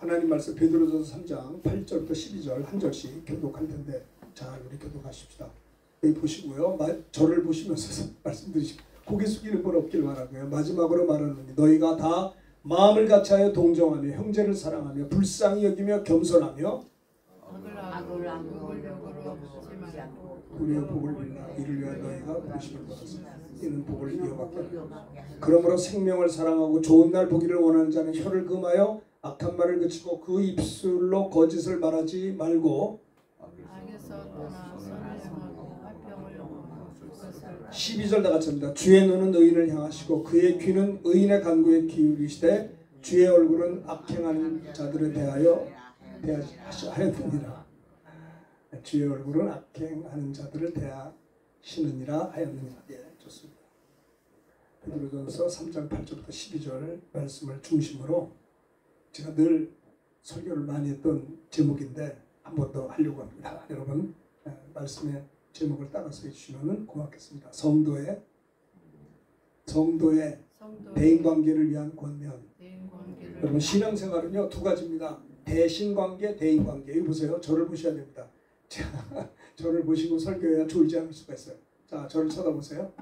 하나님 말씀 베드로전서 3장 8절부터 12절 한 절씩 교독할 텐데 자 우리 교독하십시다. 여기 보시고요. 저를 보시면서 말씀드리시고 고개 숙이는 건 없길 바라고요. 마지막으로 말하노니 너희가 다 마음을 같이하여 동정하며 형제를 사랑하며 불쌍히 여기며 겸손하며 우리의 복을 빌라. 이를 위하여 너희가 부르심을 받았으나 이는 복을 이어받게 하라. 그러므로 생명을 사랑하고 좋은 날 보기를 원하는 자는 혀를 금하여 악한 말을 그치고 그 입술로 거짓을 말하지 말고 12절 다 같이 합니다. 주의 눈은 의인을 향하시고 그의 귀는 의인의 간구에 기울이시되 주의 얼굴은 악행하는 자들을 대하여 하였느니라. 주의 얼굴은 악행하는 자들을 대하시느니라 하였느니라. 예, 좋습니다. 베드로전서 3장 8절부터 12절 말씀을 중심으로 제가 늘 설교를 많이 했던 제목인데 한 번 더 하려고 합니다. 여러분 말씀의 제목을 따라서 해주시면 고맙겠습니다. 성도의 대인관계를 위한 권면. 여러분 신앙생활은요 두 가지입니다. 대신관계, 대인관계. 여기 보세요. 저를 보셔야 됩니다. 자, 저를 보시고 설교해야 졸지 않을 수가 있어요. 자, 저를 쳐다보세요.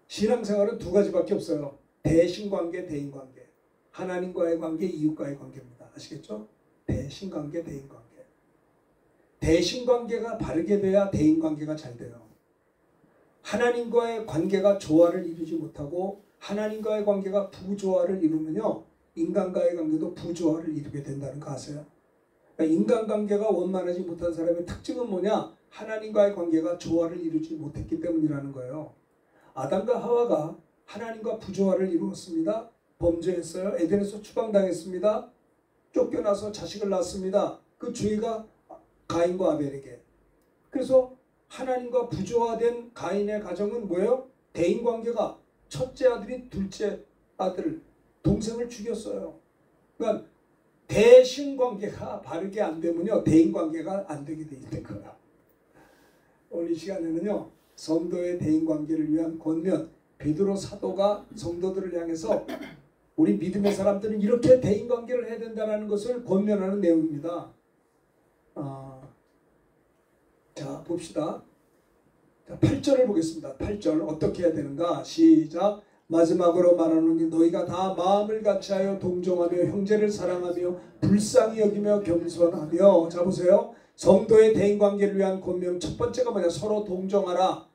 신앙생활은 두 가지밖에 없어요. 대신관계, 대인관계. 하나님과의 관계, 이웃과의 관계입니다. 아시겠죠? 대신관계, 대인관계. 대신관계가 바르게 돼야 대인관계가 잘 돼요. 하나님과의 관계가 조화를 이루지 못하고 하나님과의 관계가 부조화를 이루면요. 인간과의 관계도 부조화를 이루게 된다는 거 아세요? 그러니까 인간관계가 원만하지 못한 사람의 특징은 뭐냐? 하나님과의 관계가 조화를 이루지 못했기 때문이라는 거예요. 아담과 하와가 하나님과 부조화를 이루었습니다. 범죄했어요. 에덴에서 추방당했습니다. 쫓겨나서 자식을 낳았습니다. 그 죄가 가인과 아벨에게. 그래서 하나님과 부조화된 가인의 가정은 뭐예요? 대인관계가 첫째 아들이 둘째 아들 동생을 죽였어요. 그러니까 대신관계가 바르게 안 되면요 대인관계가 안 되게 돼 있는 거예요. 오늘 이 시간에는요 성도의 대인관계를 위한 권면, 베드로 사도가 성도들을 향해서 우리 믿음의 사람들은 이렇게 대인관계를 해야 된다는 것을 권면하는 내용입니다. 자 봅시다. 자, 8절을 보겠습니다. 8절 어떻게 해야 되는가? 시작. 마지막으로 말하노니 너희가 다 마음을 같이하여 동정하며 형제를 사랑하며 불쌍히 여기며 겸손하며. 자 보세요. 성도의 대인관계를 위한 권면 첫 번째가 뭐냐? 서로 동정하라.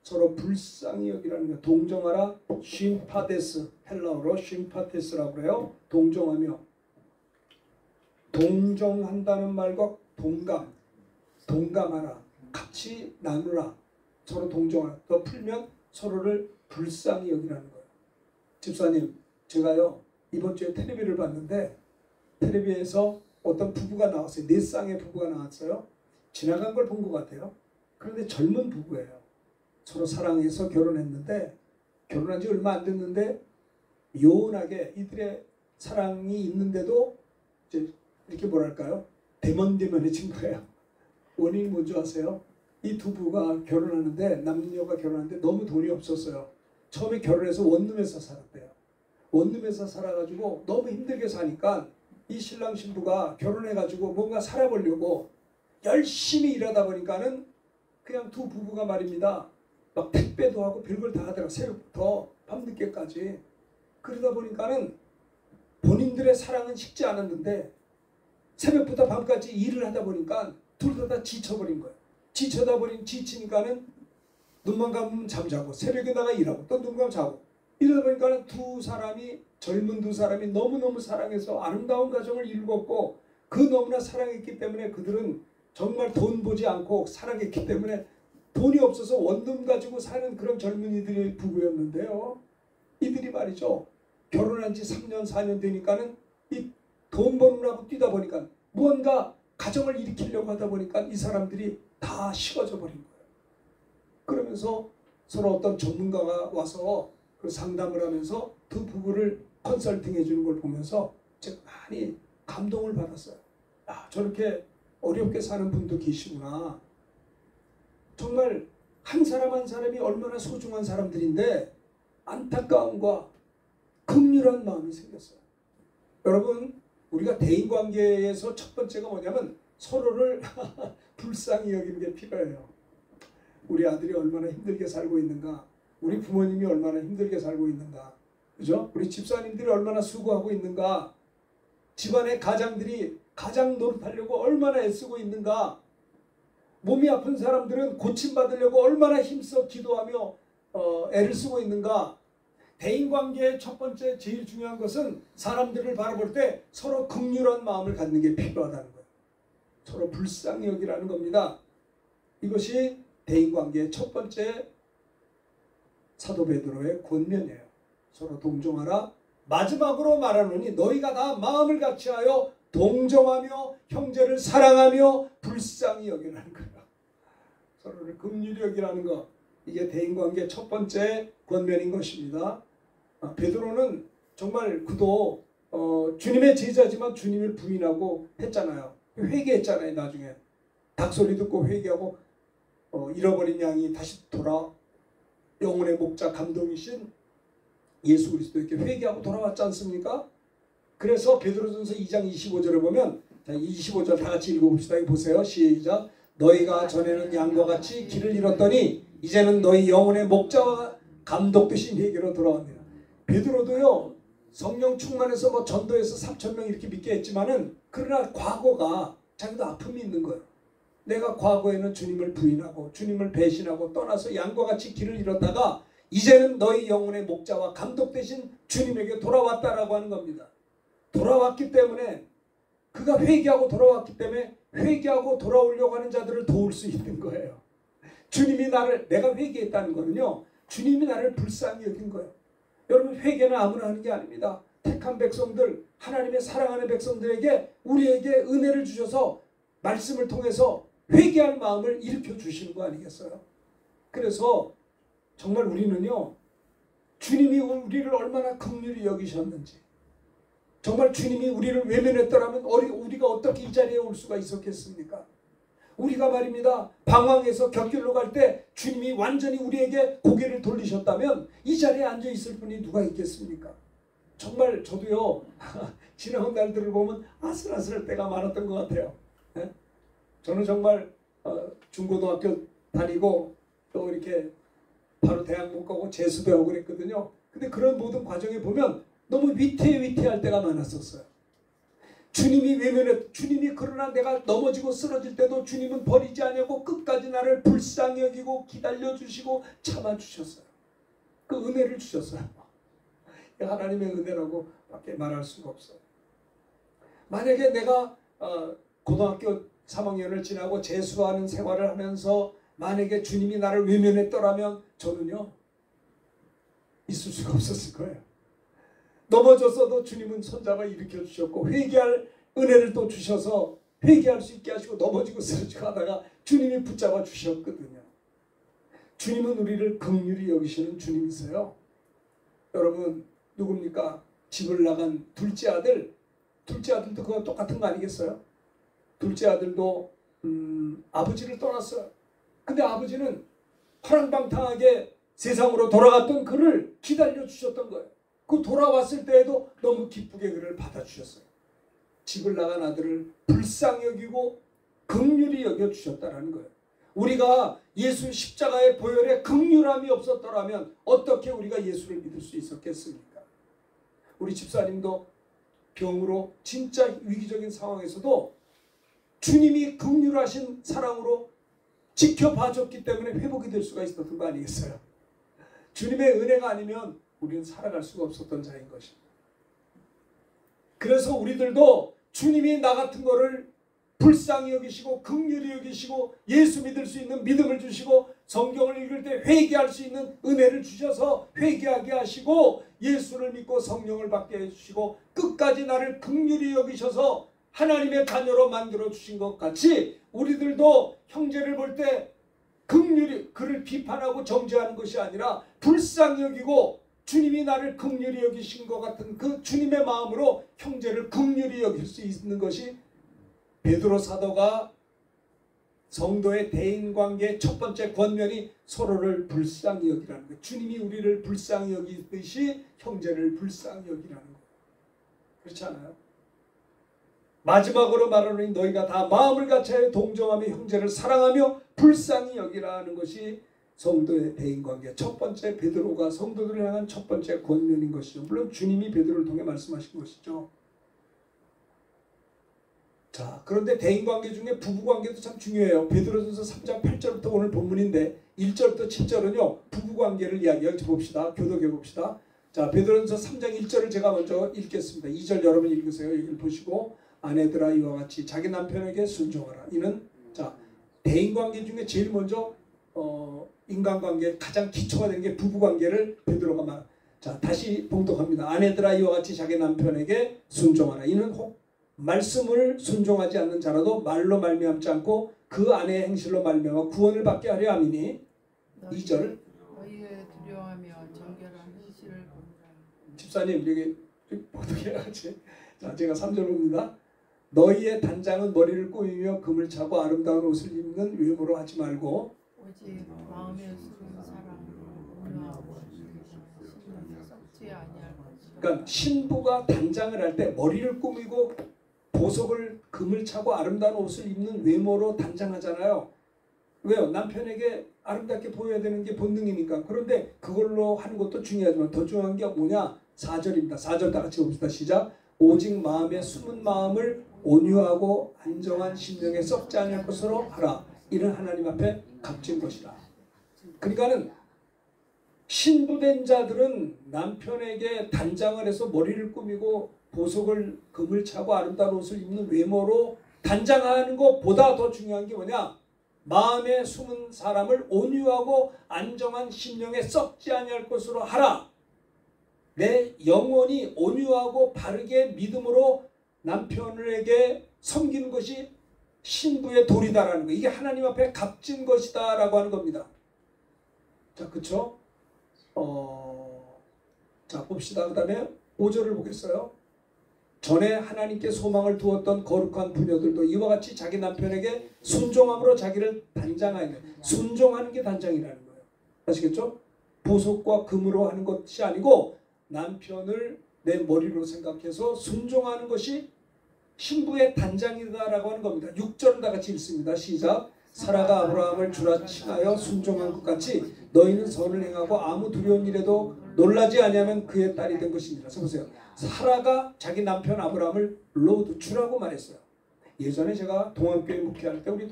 서로 불쌍히 여기라는 거예요. 동정하라. 심파데스. 헬라어로 심파테스라고 그래요. 동정하며. 동정한다는 말과 동감하라. 같이 나누라. 서로 동정하라. 더 풀면 서로를 불쌍히 여기라는 거예요. 집사님, 제가요 이번 주에 텔레비를 봤는데 텔레비에서 어떤 부부가 나왔어요. 네 쌍의 부부가 나왔어요. 지나간 걸 본 것 같아요. 그런데 젊은 부부예요. 서로 사랑해서 결혼했는데 결혼한 지 얼마 안 됐는데 요원하게 이들의 사랑이 있는데도 이제 이렇게 뭐랄까요? 대먼대먼해진 거예요. 원인이 뭔지 아세요? 이 두 부부가 결혼하는데 남녀가 결혼하는데 너무 돈이 없었어요. 처음에 결혼해서 원룸에서 살았대요. 원룸에서 살아가지고 너무 힘들게 사니까 이 신랑 신부가 결혼해가지고 뭔가 살아보려고 열심히 일하다 보니까는 그냥 두 부부가 말입니다. 막 택배도 하고 별걸 다 하더라고요. 새벽부터 밤늦게까지. 그러다 보니까는 본인들의 사랑은 식지 않았는데 새벽부터 밤까지 일을 하다 보니까 둘 다 지쳐버린 거예요. 지치니까는 눈만 감으면 잠자고 새벽에 나가 일하고 또 눈 감으면 자고 이러다 보니까는 젊은 두 사람이 너무너무 사랑해서 아름다운 가정을 이루었고 그 너무나 사랑했기 때문에 그들은 정말 돈 보지 않고 사랑했기 때문에 돈이 없어서 원룸 가지고 사는 그런 젊은이들의 부부였는데요. 이들이 말이죠. 결혼한 지 3년 4년 되니까는 이 돈 버느라고 뛰다 보니까 무언가 가정을 일으키려고 하다 보니까 이 사람들이 다 식어져 버린 거예요. 그러면서 서로 어떤 전문가가 와서 그 상담을 하면서 두 부부를 컨설팅 해주는 걸 보면서 제가 많이 감동을 받았어요. 아, 저렇게 어렵게 사는 분도 계시구나. 정말 한 사람 한 사람이 얼마나 소중한 사람들인데 안타까움과 긍휼한 마음이 생겼어요. 여러분 우리가 대인관계에서 첫 번째가 뭐냐면 서로를 불쌍히 여기는 게 필요해요. 우리 아들이 얼마나 힘들게 살고 있는가, 우리 부모님이 얼마나 힘들게 살고 있는가, 그죠? 우리 집사님들이 얼마나 수고하고 있는가, 집안의 가장들이 가장 노릇하려고 얼마나 애쓰고 있는가, 몸이 아픈 사람들은 고침받으려고 얼마나 힘써 기도하며 애를 쓰고 있는가. 대인관계의 첫 번째 제일 중요한 것은 사람들을 바라볼 때 서로 긍휼한 마음을 갖는 게 필요하다는 거예요. 서로 불쌍히 여기라는 겁니다. 이것이 대인관계의 첫 번째 사도 베드로의 권면이에요. 서로 동정하라. 마지막으로 말하노니 너희가 다 마음을 같이하여 동정하며 형제를 사랑하며 불쌍히 여기라는 거예요. 서로를 긍휼히 여기라는 것. 이게 대인관계의 첫 번째 권면인 것입니다. 베드로는 정말 그도 주님의 제자지만 주님을 부인하고 했잖아요. 회개했잖아요. 나중에 닭소리 듣고 회개하고 잃어버린 양이 다시 돌아 영혼의 목자 감독이신 예수 그리스도에게 회개하고 돌아왔지 않습니까? 그래서 베드로전서 2장 25절을 보면, 자, 25절 다 같이 읽어봅시다. 보세요. 시작. 너희가 전에는 양과 같이 길을 잃었더니 이제는 너희 영혼의 목자와 감독 되신 회개로 돌아왔느니라. 베드로도요, 성령 충만해서 뭐 전도해서 3,000명 이렇게 믿게 했지만은, 그러나 과거가 자기도 아픔이 있는 거예요. 내가 과거에는 주님을 부인하고 주님을 배신하고 떠나서 양과 같이 길을 잃었다가 이제는 너희 영혼의 목자와 감독 되신 주님에게 돌아왔다라고 하는 겁니다. 돌아왔기 때문에, 그가 회개하고 돌아왔기 때문에 회개하고 돌아오려고 하는 자들을 도울 수 있는 거예요. 주님이 내가 회개했다는 거는요, 주님이 나를 불쌍히 여긴 거예요. 여러분, 회개는 아무나 하는 게 아닙니다. 택한 백성들, 하나님의 사랑하는 백성들에게 우리에게 은혜를 주셔서 말씀을 통해서 회개할 마음을 일으켜 주시는 거 아니겠어요? 그래서 정말 우리는요, 주님이 우리를 얼마나 긍휼히 여기셨는지, 정말 주님이 우리를 외면했더라면 우리가 어떻게 이 자리에 올 수가 있었겠습니까? 우리가 말입니다, 방황해서 곁길로 갈 때 주님이 완전히 우리에게 고개를 돌리셨다면 이 자리에 앉아 있을 분이 누가 있겠습니까? 정말 저도요, 지나온 날들을 보면 아슬아슬할 때가 많았던 것 같아요. 네? 저는 정말 중고등학교 다니고 또 이렇게 바로 대학 못 가고 재수도 하고 그랬거든요. 근데 그런 모든 과정에 보면 너무 위태할 때가 많았었어요. 주님이 그러나 내가 넘어지고 쓰러질 때도 주님은 버리지 않냐고 끝까지 나를 불쌍히 여기고 기다려주시고 참아주셨어요. 그 은혜를 주셨어요. 하나님의 은혜라고 밖에 말할 수가 없어요. 만약에 내가 고등학교 3학년을 지나고 재수하는 생활을 하면서 만약에 주님이 나를 외면했더라면 저는요, 있을 수가 없었을 거예요. 넘어졌어도 주님은 손잡아 일으켜 주셨고, 회개할 은혜를 또 주셔서 회개할 수 있게 하시고, 넘어지고 쓰러지고 하다가 주님이 붙잡아 주셨거든요. 주님은 우리를 긍휼히 여기시는 주님이세요. 여러분, 누굽니까? 집을 나간 둘째 아들도 그거 똑같은 거 아니겠어요? 둘째 아들도 아버지를 떠났어요. 근데 아버지는 허랑방탕하게 세상으로 돌아갔던 그를 기다려 주셨던 거예요. 그 돌아왔을 때에도 너무 기쁘게 그를 받아주셨어요. 집을 나간 아들을 불쌍히 여기고 긍휼히 여겨주셨다는 거예요. 우리가 예수 십자가의 보혈에 긍휼함이 없었더라면 어떻게 우리가 예수를 믿을 수 있었겠습니까? 우리 집사님도 병으로 진짜 위기적인 상황에서도 주님이 긍휼하신 사랑으로 지켜봐줬기 때문에 회복이 될 수가 있었던 거 아니겠어요? 주님의 은혜가 아니면 우리는 살아갈 수가 없었던 자인 것입니다. 그래서 우리들도 주님이 나 같은 거를 불쌍히 여기시고 긍휼히 여기시고 예수 믿을 수 있는 믿음을 주시고 성경을 읽을 때 회개할 수 있는 은혜를 주셔서 회개하게 하시고 예수를 믿고 성령을 받게 해주시고 끝까지 나를 긍휼히 여기셔서 하나님의 자녀로 만들어 주신 것 같이 우리들도 형제를 볼 때 긍휼히 그를 비판하고 정죄하는 것이 아니라 불쌍히 여기고 주님이 나를 긍휼히 여기신 것 같은 그 주님의 마음으로 형제를 긍휼히 여길 수 있는 것이 베드로 사도가 성도의 대인관계의 첫 번째 권면이 서로를 불쌍히 여기라는 거예요. 주님이 우리를 불쌍히 여기듯이 형제를 불쌍히 여기라는 거예요. 그렇지 않아요? 마지막으로 말하노니 너희가 다 마음을 같이하여 동정하며 형제를 사랑하며 불쌍히 여기라는 것이 성도의 대인관계. 첫 번째 베드로가 성도들을 향한 첫 번째 권면인 것이죠. 물론 주님이 베드로를 통해 말씀하신 것이죠. 자, 그런데 대인관계 중에 부부관계도 참 중요해요. 베드로전서 3장 8절부터 오늘 본문인데 1절부터 7절은요. 부부관계를 이야기해 봅시다. 교독해 봅시다. 자, 베드로전서 3장 1절을 제가 먼저 읽겠습니다. 2절 여러분 읽으세요. 여기를 보시고 아내들아 이와 같이 자기 남편에게 순종하라. 이는 자, 대인관계 중에 제일 먼저 인간관계 가장 기초가 되는 게 부부관계를 베드로가 말. 자, 다시 봉독합니다. 아내들아 이와 같이 자기 남편에게 순종하라. 이는 혹 말씀을 순종하지 않는 자라도 말로 말미암지 않고 그 아내의 행실로 말미암아 구원을 받게 하려 함이니. 2절 너희의 두려워하며 정결한 행실을 보느라. 집사님 여기 봉독해야지. 자, 제가 3절 봅니다. 너희의 단장은 머리를 꾸미며 금을 차고 아름다운 옷을 입는 외모로 하지 말고 오직 마음에 숨은 사랑으로 온유하고 신령에 썩지 아니할 것이요. 그러니까 신부가 단장을 할 때 머리를 꾸미고 보석을 금을 차고 아름다운 옷을 입는 외모로 단장하잖아요. 왜요? 남편에게 아름답게 보여야 되는 게 본능이니까. 그런데 그걸로 하는 것도 중요하지만 더 중요한 게 뭐냐? 4절입니다. 4절 다 같이 봅시다. 시작. 오직 마음에 숨은 마음을 온유하고 안정한 심령에 썩지 않을 것으로 하라. 이는 하나님 앞에 값진 것이라. 그러니까는 신부된 자들은 남편에게 단장을 해서 머리를 꾸미고 보석을 금을 차고 아름다운 옷을 입는 외모로 단장하는 것보다 더 중요한 게 뭐냐? 마음에 숨은 사람을 온유하고 안정한 심령에 썩지 아니할 것으로 하라. 내 영혼이 온유하고 바르게 믿음으로 남편에게 섬기는 것이 신부의 도리다라는 거. 이게 하나님 앞에 값진 것이다라고 하는 겁니다. 자, 그쵸? 자, 봅시다. 그 다음에 5절을 보겠어요. 전에 하나님께 소망을 두었던 거룩한 부녀들도 이와 같이 자기 남편에게 순종함으로 자기를 단장하였네. 순종하는 게 단장이라는 거예요. 아시겠죠? 보석과 금으로 하는 것이 아니고 남편을 내 머리로 생각해서 순종하는 것이 신부의 단장이다라고 하는 겁니다. 6절은 다 같이 읽습니다. 시작. 사라가 아브라함을 주라 칭하여 순종한 것 같이 너희는 선을 행하고 아무 두려운 일에도 놀라지 아니하면 그의 딸이 된 것입니다. 보세요. 사라가 자기 남편 아브라함을 로드 주라고 말했어요. 예전에 제가 동안교회 목회할 때 우리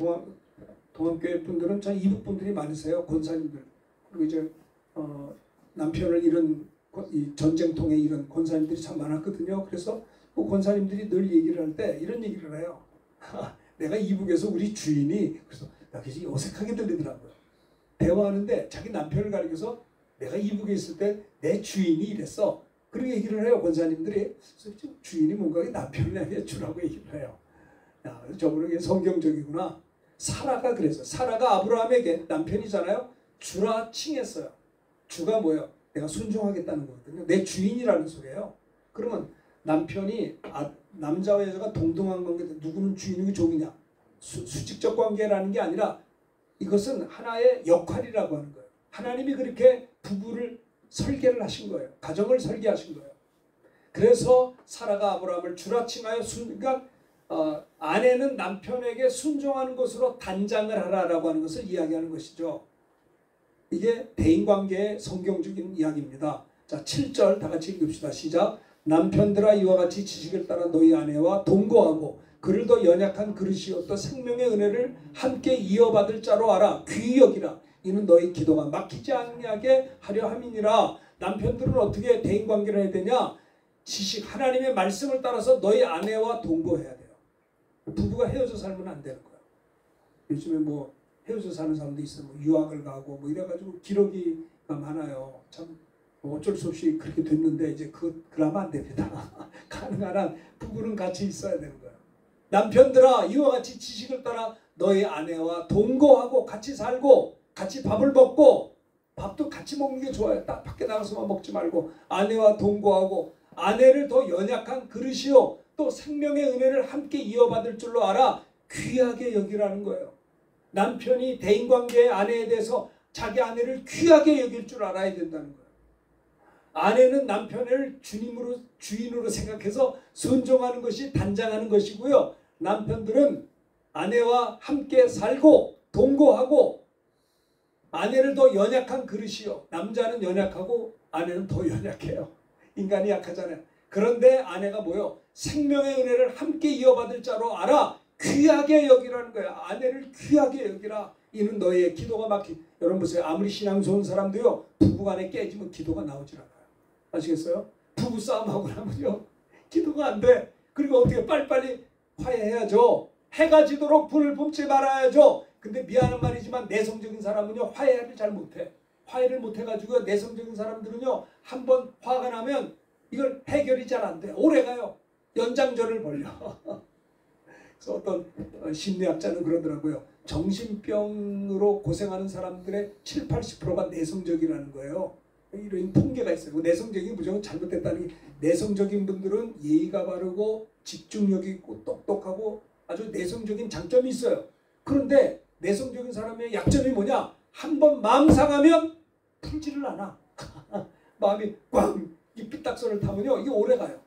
동안교회 분들은 전 이북 분들이 많으세요. 권사님들. 그리고 이제 남편을 잃은 이 전쟁통에 잃은 권사님들이 참 많았거든요. 그래서 그 권사님들이 늘 얘기를 할 때 이런 얘기를 해요. 내가 이북에서 우리 주인이 그래서 나 굉장히 어색하게 들리더라고요. 대화하는데 자기 남편을 가리켜서 내가 이북에 있을 때 내 주인이 이랬어. 그렇게 얘기를 해요. 권사님들이. 그래서 주인이 뭔가 남편을 향해 주라고 얘기를 해요. 야, 저분은 이게 성경적이구나. 사라가 그래서 사라가 아브라함에게 남편이잖아요. 주라 칭했어요. 주가 뭐예요? 내가 순종하겠다는 거거든요. 내 주인이라는 소리예요. 그러면 남편이 남자와 여자가 동등한 관계, 누구는 주인이고 종이냐, 수직적 관계라는 게 아니라 이것은 하나의 역할이라고 하는 거예요. 하나님이 그렇게 부부를 설계를 하신 거예요. 가정을 설계하신 거예요. 그래서 사라가 아브라함을 주라 칭하여 그러니까 아내는 남편에게 순종하는 것으로 단장을 하라라고 하는 것을 이야기하는 것이죠. 이게 대인관계의 성경적인 이야기입니다. 자, 7절 다 같이 읽읍시다. 시작. 남편들아 이와 같이 지식을 따라 너희 아내와 동거하고 그를 더 연약한 그릇이요 또 생명의 은혜를 함께 이어받을 자로 알아. 귀히 여기라. 이는 너희 기도가 막히지 않게 하려 함이니라. 남편들은 어떻게 대인관계를 해야 되냐? 지식 하나님의 말씀을 따라서 너희 아내와 동거해야 돼요. 부부가 헤어져 살면 안 되는 거예요. 요즘에 뭐 헤어져 사는 사람도 있어요. 뭐 유학을 가고 뭐 이래가지고 기러기가 많아요. 참 어쩔 수 없이 그렇게 됐는데 이제 그러면 안 됩니다. 가능한 한 부부는 같이 있어야 되는 거예요. 남편들아 이와 같이 지식을 따라 너희 아내와 동거하고 같이 살고 같이 밥을 먹고 밥도 같이 먹는 게 좋아요. 딱 밖에 나가서만 먹지 말고 아내와 동거하고 아내를 더 연약한 그릇이요 또 생명의 은혜를 함께 이어받을 줄로 알아. 귀하게 여기라는 거예요. 남편이 대인관계의 아내에 대해서 자기 아내를 귀하게 여길 줄 알아야 된다는 거예요. 아내는 남편을 주인으로 생각해서 순종하는 것이 단장하는 것이고요. 남편들은 아내와 함께 살고 동거하고, 아내를 더 연약한 그릇이요. 남자는 연약하고 아내는 더 연약해요. 인간이 약하잖아요. 그런데 아내가 뭐요? 생명의 은혜를 함께 이어받을 자로 알아 귀하게 여기라는 거예요. 아내를 귀하게 여기라. 이는 너의 기도가 막히. 여러분 보세요. 아무리 신앙 좋은 사람도요, 부부간에 깨지면 기도가 나오질 않아요. 아시겠어요? 부부 싸움하고 나면요, 기도가 안 돼. 그리고 어떻게 빨리빨리 화해해야죠. 해가 지도록 불을 뿜지 말아야죠. 근데 미안한 말이지만 내성적인 사람은요, 화해를 잘 못해. 화해를 못해가지고 내성적인 사람들은요, 한번 화가 나면 이걸 해결이 잘 안 돼. 오래가요. 연장전을 벌려. 그래서 어떤 심리학자는 그러더라고요. 정신병으로 고생하는 사람들의 7, 80%가 내성적이라는 거예요. 이런 통계가 있어요. 내성적인 게 무조건 잘못됐다는 게, 내성적인 분들은 예의가 바르고 집중력이 있고 똑똑하고 아주 내성적인 장점이 있어요. 그런데 내성적인 사람의 약점이 뭐냐? 한번 마음 상하면 풀지를 않아. 마음이 꽝, 이 삐딱선을 타면요, 이게 오래가요.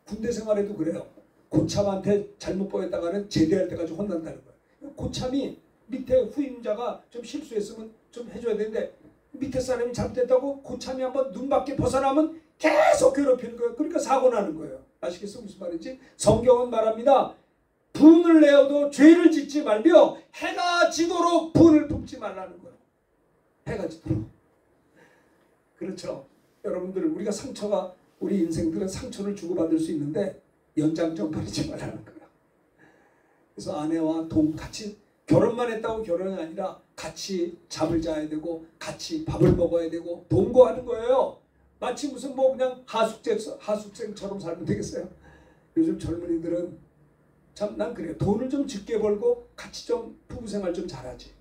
군대 생활에도 그래요. 고참한테 잘못 보였다가는 제대할 때까지 혼난다는 거예요. 고참이 밑에 후임자가 좀 실수했으면 좀 해줘야 되는데, 밑에 사람이 잘못했다고 고참이 한번 눈 밖에 벗어나면 계속 괴롭히는 거예요. 그러니까 사고 나는 거예요. 아시겠어요? 무슨 말인지? 성경은 말합니다. 분을 내어도 죄를 짓지 말며 해가 지도록 분을 품지 말라는 거예요. 해가 지도록. 그렇죠. 여러분들, 우리가 상처가, 우리 인생들은 상처를 주고받을 수 있는데 연장전 벌이지 말라는 거예요. 그래서 아내와 같이 결혼만 했다고 결혼이 아니라 같이 잠을 자야 되고 같이 밥을 먹어야 되고 동거하는 거예요. 마치 무슨 뭐 그냥 하숙생처럼 살면 되겠어요? 요즘 젊은이들은 참, 난 그래요. 돈을 좀 적게 벌고 같이 좀 부부생활 좀 잘하지.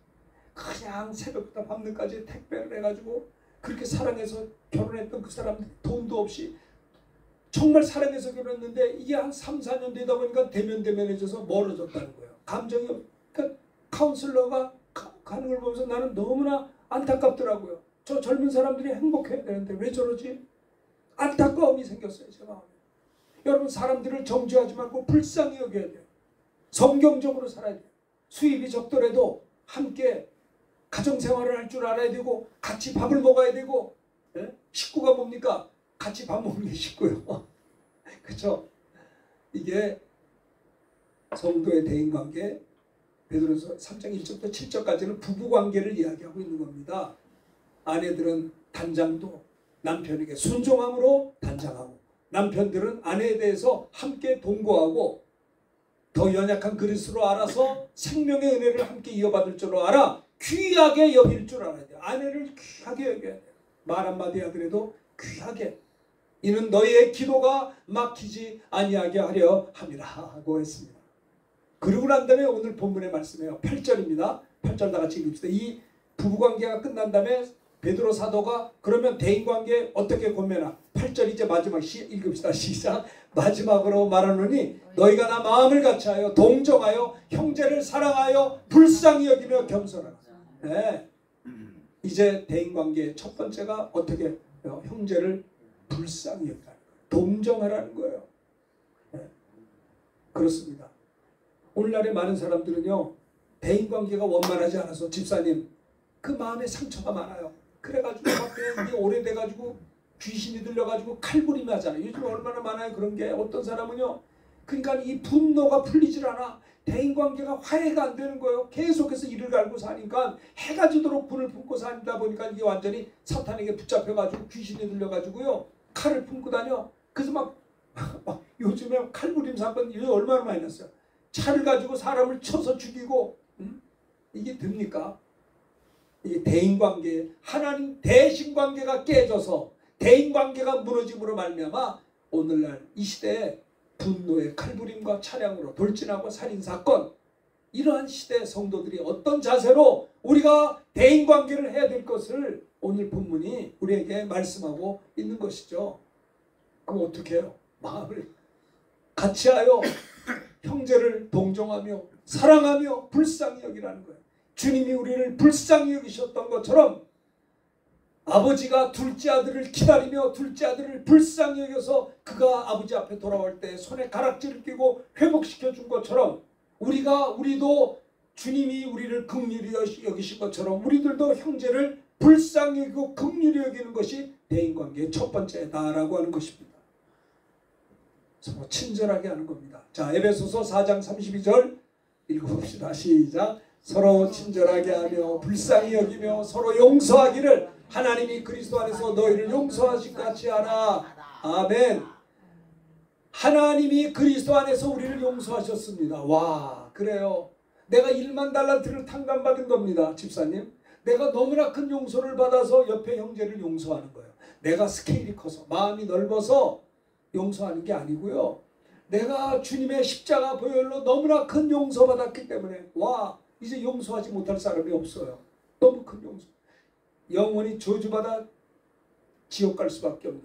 그냥 새벽부터 밤늦까지 택배를 해가지고 그렇게 사랑해서 결혼했던 그 사람들이 돈도 없이 정말 사랑해서 결혼했는데 이게 한 3, 4년 되다 보니까 대면대면해져서 멀어졌다는 거예요. 감정이, 그러니까 카운슬러가 가는 걸 보면서 나는 너무나 안타깝더라고요. 저 젊은 사람들이 행복해야 되는데 왜 저러지? 안타까움이 생겼어요, 제 마음에. 여러분, 사람들을 정죄하지 말고 불쌍히 여겨야 돼요. 성경적으로 살아야 돼요. 수입이 적더라도 함께 가정생활을 할 줄 알아야 되고 같이 밥을 먹어야 되고, 예? 식구가 뭡니까? 같이 밥 먹는 게 식구요. 그렇죠? 이게 성도의 대인관계, 베드로서 3장 1절부터 7절까지는 부부관계를 이야기하고 있는 겁니다. 아내들은 단장도 남편에게 순종함으로 단장하고, 남편들은 아내에 대해서 함께 동거하고 더 연약한 그릇으로 알아서 생명의 은혜를 함께 이어받을 줄 알아 귀하게 여길 줄 알아야 돼요. 아내를 귀하게 여겨야 돼요. 말 한마디 하더라도 귀하게. 이는 너희의 기도가 막히지 아니하게 하려 함이라 하고 했습니다. 그러고 난 다음에 오늘 본문의 말씀이에요. 8절입니다. 8절 다 같이 읽읍시다. 이 부부관계가 끝난 다음에 베드로 사도가 그러면 대인관계 어떻게 권면하? 8절 이제 마지막 읽읍시다. 시작. 마지막으로 말하노니 너희가 나 마음을 같이하여 동정하여 형제를 사랑하여 불쌍히 여기며 겸손하라. 네. 이제 대인관계 첫 번째가 어떻게 형제를 불쌍히 여기라는 거예요. 동정하라는 거예요. 네. 그렇습니다. 오늘날의 많은 사람들은요, 대인관계가 원만하지 않아서 집사님 그 마음에 상처가 많아요. 그래가지고 막 그냥 이게 오래돼가지고 귀신이 들려가지고 칼부림이 하잖아요. 요즘 얼마나 많아요 그런 게. 어떤 사람은요, 그러니까 이 분노가 풀리질 않아. 대인관계가 화해가 안 되는 거예요. 계속해서 이를 갈고 사니까 해가 지도록 불을 품고 사니다 보니까 이게 완전히 사탄에게 붙잡혀가지고 귀신이 들려가지고요 칼을 품고 다녀. 그래서 막 요즘에 칼부림 사건 요즘 얼마나 많이 났어요. 차를 가지고 사람을 쳐서 죽이고, 이게 됩니까? 이게 대인관계, 하나님 대신관계가 깨져서 대인관계가 무너짐으로 말미암아 오늘날 이 시대에 분노의 칼부림과 차량으로 돌진하고 살인사건, 이러한 시대의 성도들이 어떤 자세로 우리가 대인관계를 해야 될 것을 오늘 본문이 우리에게 말씀하고 있는 것이죠. 그럼 어떻게 해요? 마음을 같이하여 형제를 동정하며 사랑하며 불쌍히 여기라는 거예요. 주님이 우리를 불쌍히 여기셨던 것처럼 아버지가 둘째 아들을 기다리며 둘째 아들을 불쌍히 여겨서 그가 아버지 앞에 돌아올 때 손에 가락지를 끼고 회복시켜 준 것처럼 우리도 주님이 우리를 긍휼히 여기신 것처럼 우리들도 형제를 불쌍히 여기고 긍휼히 여기는 것이 대인관계의 첫 번째다라고 하는 것입니다. 서로 친절하게 하는 겁니다. 자, 에베소서 4장 32절 읽어봅시다. 시작. 서로 친절하게 하며 불쌍히 여기며 서로 용서하기를 하나님이 그리스도 안에서 너희를 용서하신 같이 하라. 아멘. 하나님이 그리스도 안에서 우리를 용서하셨습니다. 와, 그래요. 내가 1만 달란트를 탕감받은 겁니다. 집사님. 내가 너무나 큰 용서를 받아서 옆에 형제를 용서하는 거예요. 내가 스케일이 커서 마음이 넓어서 용서하는 게 아니고요. 내가 주님의 십자가 보혈로 너무나 큰 용서받았기 때문에 와, 이제 용서하지 못할 사람이 없어요. 너무 큰 용서. 영원히 저주받아 지옥 갈 수밖에 없는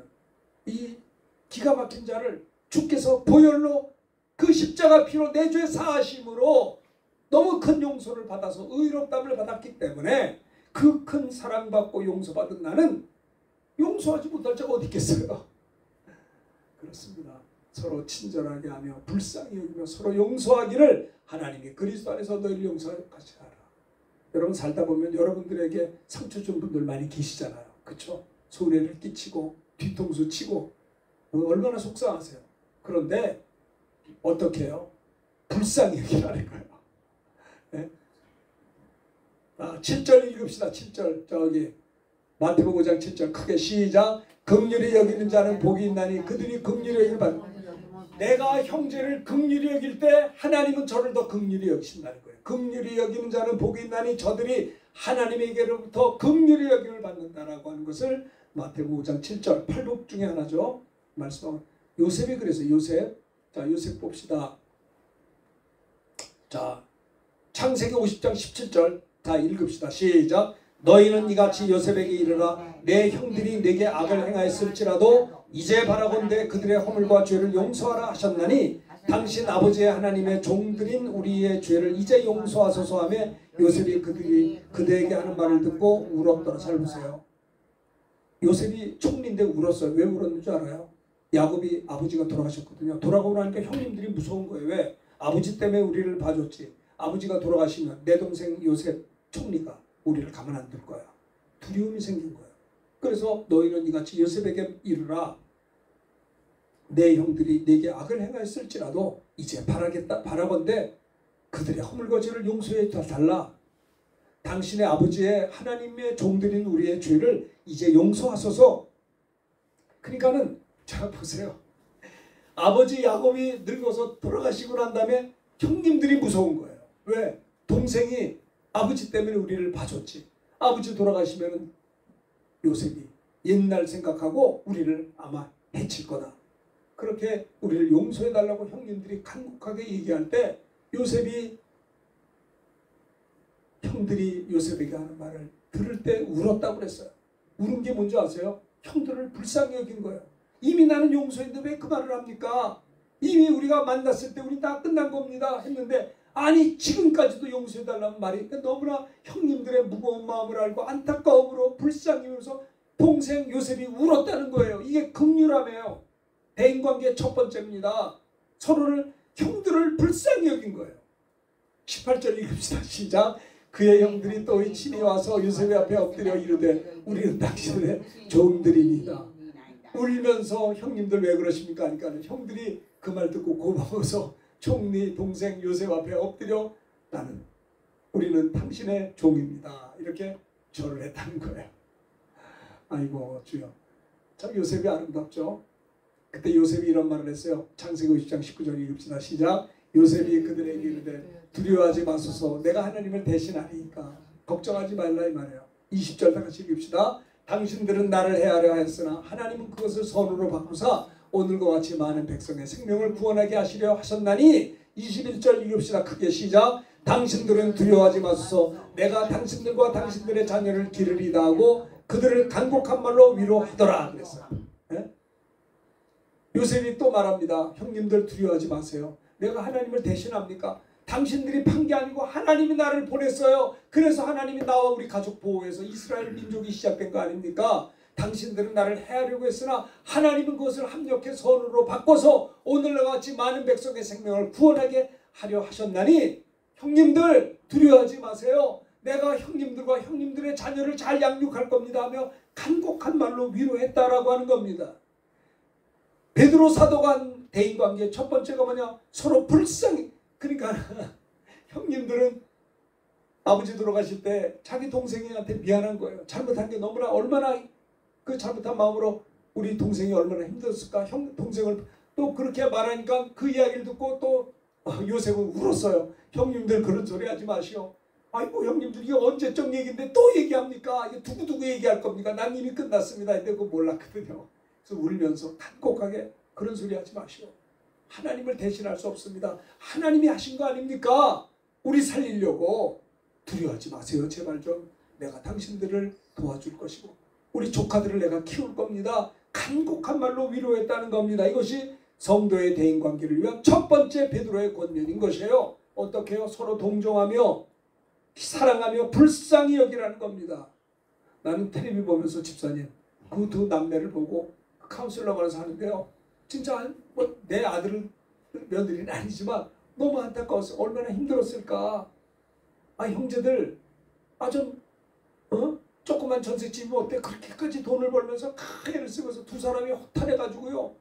이 기가 막힌 자를 주께서 보혈로 그 십자가 피로 내 죄 사하심으로 너무 큰 용서를 받아서 의롭담을 받았기 때문에 그 큰 사랑받고 용서받은 나는 용서하지 못할 자가 어디 있겠어요. 그렇습니다. 서로 친절하게 하며 불쌍히 여기며 서로 용서하기를 하나님이 그리스도 안에서 너희를 용서하시 하라. 여러분 살다 보면 여러분들에게 상처 준 분들 많이 계시잖아요. 그렇죠? 손해를 끼치고 뒤통수 치고 얼마나 속상하세요. 그런데 어떻게 해요? 불쌍히 여기라는 거예요. 네? 7절 읽읍시다. 7절 저기 마태복음 5장 7절 크게 시작. 긍휼히 여기는 자는 복이 있나니 그들이 긍휼히 여기를 받는. 내가 형제를 긍휼히 여길 때 하나님은 저를 더 긍휼히 여기신다는 거예요. 긍휼히 여기는 자는 복이 있나니 저들이 하나님에게로부터 긍휼히 여김을 받는다라고 하는 것을 마태복음 5장 7절 팔복 중에 하나죠. 말씀하면 요셉이 그래서 요셉. 자, 요셉 봅시다. 자, 창세기 50장 17절 다 읽읍시다. 시작. 너희는 이같이 요셉에게 이르라. 내 형들이 내게 악을 행하였을지라도 이제 바라건대 그들의 허물과 죄를 용서하라 하셨나니 당신 아버지의 하나님의 종들인 우리의 죄를 이제 용서하소서 하며 요셉이 그들에게 하는 말을 듣고 울었더라. 잘 보세요. 요셉이 총리인데 울었어요. 왜 울었는 줄 알아요? 야곱이 아버지가 돌아가셨거든요. 돌아가고 나니까 형님들이 무서운 거예요. 왜? 아버지 때문에 우리를 봐줬지. 아버지가 돌아가시면 내 동생 요셉 총리가 우리를 가만 안 둘 거야. 두려움이 생긴 거예요. 그래서 너희는 이같이 요셉에게 이르라. 내 형들이 내게 악을 행하였을지라도 이제 바라건대 그들의 허물과 죄를 용서해 달라. 당신의 아버지의 하나님의 종들인 우리의 죄를 이제 용서하소서. 그러니까는 자 보세요. 아버지 야곱이 늙어서 돌아가시고 난 다음에 형님들이 무서운 거예요. 왜? 동생이 아버지 때문에 우리를 봐줬지. 아버지 돌아가시면 요셉이 옛날 생각하고 우리를 아마 해칠 거다. 그렇게 우리를 용서해달라고 형님들이 간곡하게 얘기할 때 요셉이 형들이 요셉에게 하는 말을 들을 때 울었다고 그랬어요. 울은 게 뭔지 아세요? 형들을 불쌍히 여긴 거예요. 이미 나는 용서했는데 왜 그 말을 합니까? 이미 우리가 만났을 때 우리 다 끝난 겁니다 했는데 아니 지금까지도 용서해달라는 말이 너무나 형님들의 무거운 마음을 알고 안타까움으로 불쌍히 여기면서 동생 요셉이 울었다는 거예요. 이게 긍휼함이에요. 대인관계의 첫 번째입니다. 서로를 형들을 불쌍히 여긴 거예요. 18절 읽읍시다. 시작. 그의 형들이 또 친히 와서 요셉의 앞에 엎드려 이르되 우리는 당신의 종들이니이다. 울면서 형님들 왜 그러십니까? 하니까 형들이 그 말 듣고 고마워서 총리 동생 요셉 앞에 엎드려 우리는 당신의 종입니다. 이렇게 절을 했다는 거예요. 아이고 주여. 참 요셉이 아름답죠. 그때 요셉이 이런 말을 했어요. 창세기 50장 19절 읽읍시다. 시작. 요셉이 그들에게 이르되 두려워하지 마소서 내가 하나님을 대신하리니까 걱정하지 말라 이 말이에요. 20절 다 같이 읽읍시다. 당신들은 나를 해하려 하였으나 하나님은 그것을 선으로 바꾸사 오늘과 같이 많은 백성의 생명을 구원하게 하시려 하셨나니 21절 읽읍시다. 크게 시작. 당신들은 두려워하지 마소서 내가 당신들과 당신들의 자녀를 기르리다 하고 그들을 간곡한 말로 위로하더라 그랬어요. 네? 요셉이 또 말합니다. 형님들 두려워하지 마세요. 내가 하나님을 대신합니까? 당신들이 판 게 아니고 하나님이 나를 보냈어요. 그래서 하나님이 나와 우리 가족 보호해서 이스라엘 민족이 시작된 거 아닙니까? 당신들은 나를 해하려고 했으나 하나님은 그것을 합력해 선으로 바꿔서 오늘과 같이 많은 백성의 생명을 구원하게 하려 하셨나니 형님들 두려워하지 마세요. 내가 형님들과 형님들의 자녀를 잘 양육할 겁니다 하며 간곡한 말로 위로했다라고 하는 겁니다. 베드로 사도가 한 대인관계 첫 번째가 뭐냐? 서로 불쌍히. 그러니까 형님들은 아버지 돌아가실 때 자기 동생한테 미안한 거예요. 잘못한 게 너무나 얼마나 그 잘못한 마음으로 우리 동생이 얼마나 힘들었을까. 형 동생을 또 그렇게 말하니까 그 이야기를 듣고 또 요셉은 울었어요. 형님들 그런 소리 하지 마시오. 아이고 형님들 이게 언제적 얘기인데 또 얘기합니까? 이게 두고두고 얘기할 겁니까? 난 이미 끝났습니다. 근데 그거 몰랐거든요. 그래서 울면서 간곡하게 그런 소리 하지 마시오. 하나님을 대신할 수 없습니다. 하나님이 하신 거 아닙니까? 우리 살리려고. 두려워하지 마세요. 제발 좀. 내가 당신들을 도와줄 것이고 우리 조카들을 내가 키울 겁니다. 간곡한 말로 위로했다는 겁니다. 이것이 성도의 대인관계를 위한 첫 번째 베드로의 권면인 것이에요. 어떻게 해요? 서로 동정하며 사랑하며 불쌍히 여기라는 겁니다. 나는 텔레비 보면서 집사님 그 두 남매를 보고 카운슬러관에서 하는데요. 진짜 뭐 내 아들은 며느리는 아니지만 너무 안타까웠어요. 얼마나 힘들었을까. 아 형제들 좀 조그만 전셋집이 어때 그렇게까지 돈을 벌면서 애를 쓰면서 두 사람이 허탈해가지고요.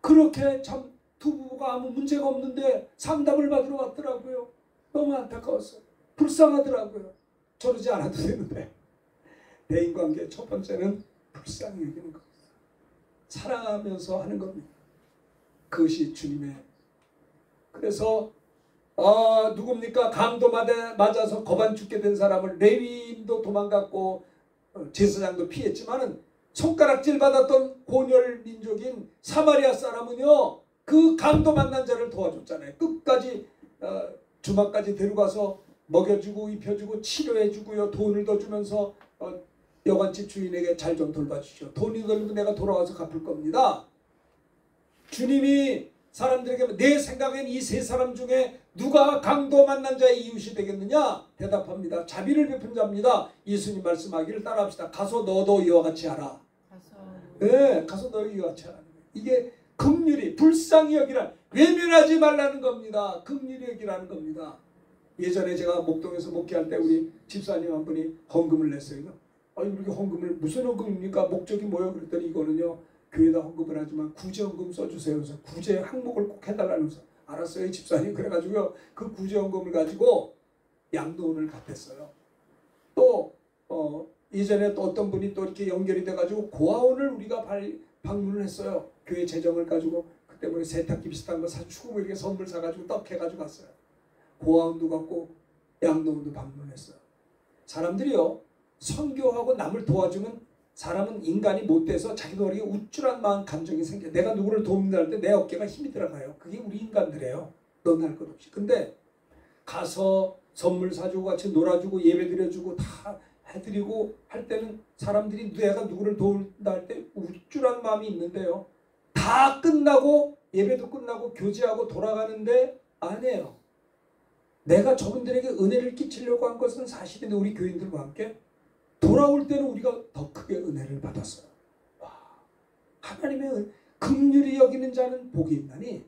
그렇게 참 두 부부가 아무 문제가 없는데 상담을 받으러 왔더라고요. 너무 안타까웠어요. 불쌍하더라고요. 저러지 않아도 되는데. 대인관계 첫 번째는 불쌍히 여기는 겁니다. 사랑하면서 하는 겁니다. 그것이 주님의. 그래서 누굽니까? 강도 맞아서 거반 죽게 된 사람을 레위인도 도망갔고 제사장도 피했지만은 손가락질 받았던 고열 민족인 사마리아 사람은요 그 강도 만난 자를 도와줬잖아요. 끝까지 주막까지 데려가서 먹여주고 입혀주고 치료해주고요. 돈을 더 주면서 여관집 주인에게 잘 좀 돌봐주시오. 돈이 들면 내가 돌아와서 갚을 겁니다. 주님이 사람들에게 내 생각엔 이 세 사람 중에 누가 강도 만난 자의 이웃이 되겠느냐? 대답합니다. 자비를 베푼 자입니다. 예수님 말씀하기를 따라합시다. 가서 너도 이와 같이 하라. 네, 가서 너도 이와 같이 하라. 이게 긍휼히 불쌍히 여기라. 외면하지 말라는 겁니다. 긍휼히 여기라는 겁니다. 예전에 제가 목동에서 목회할 때 우리 집사님 한 분이 헌금을 냈어요. 아니 우리 헌금을 무슨 헌금입니까? 목적이 뭐예요? 그랬더니 이거는요. 교회에다 헌금을 하지만 구제 헌금 써주세요. 그래서 구제 항목을 꼭 해달라면서 알았어요 집사님. 그래가지고요 그 구제 헌금을 가지고 양도원을 갚았어요. 또 이전에 또 어떤 분이 또 이렇게 연결이 돼가지고 고아원을 우리가 방문을 했어요. 교회 재정을 가지고 그때 뭐 세탁기 비슷한 거 사주고 이렇게 선물 사가지고 떡 해가지고 갔어요. 고아원도 갔고 양도원도 방문했어요. 사람들이요 선교하고 남을 도와주면 사람은 인간이 못돼서 자기도 모르게 우쭐한 마음 감정이 생겨. 내가 누구를 돕는다 할 때 내 어깨가 힘이 들어가요. 그게 우리 인간들이에요. 너나 할 것 없이. 근데 가서 선물 사주고 같이 놀아주고 예배 드려주고 다 해드리고 할 때는 사람들이 내가 누구를 도운다 할 때 우쭐한 마음이 있는데요. 다 끝나고 예배도 끝나고 교제하고 돌아가는데 아니에요. 내가 저분들에게 은혜를 끼치려고 한 것은 사실인데 우리 교인들과 함께 돌아올 때는 우리가 더 크게 은혜를 받았어요. 와, 하나님의 긍휼히 여기는 자는 복이 있나니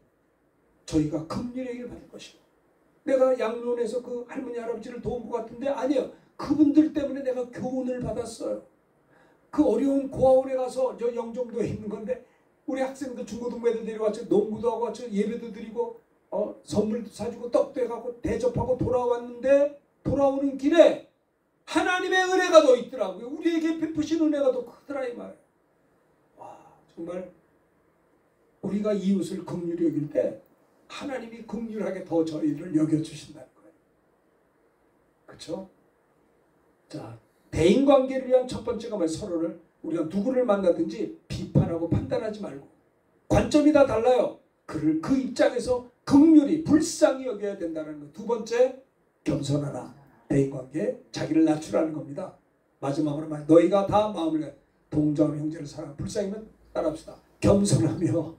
저희가 긍휼히 여기를 받을 것이고 내가 양로원에서 그 할머니 할아버지를 도운 것 같은데 아니에요. 그분들 때문에 내가 교훈을 받았어요. 그 어려운 고아원에 가서 저 영종도에 있는 건데 우리 학생들 중고등부애들 데려왔죠. 농구도 하고 왔죠. 예배도 드리고 선물도 사주고 떡도 해가고 대접하고 돌아왔는데 돌아오는 길에 하나님의 은혜가 더 있더라고요. 우리에게 베푸신 은혜가 더 크더라 이 말이에요. 와 정말 우리가 이웃을 긍휼히 여길 때 하나님이 긍휼하게 더 저희를 여겨주신다는 거예요. 그렇죠? 자 대인관계를 위한 첫 번째가 뭐예요? 서로를 우리가 누구를 만나든지 비판하고 판단하지 말고 관점이 다 달라요. 그를 그 입장에서 긍휼히 불쌍히 여겨야 된다는 것. 두 번째 겸손하라. 대인관계 자기를 낮추라는 겁니다. 마지막으로 말 너희가 다 마음을 동정하는 형제를 사랑 불쌍히면 따라합시다. 겸손하며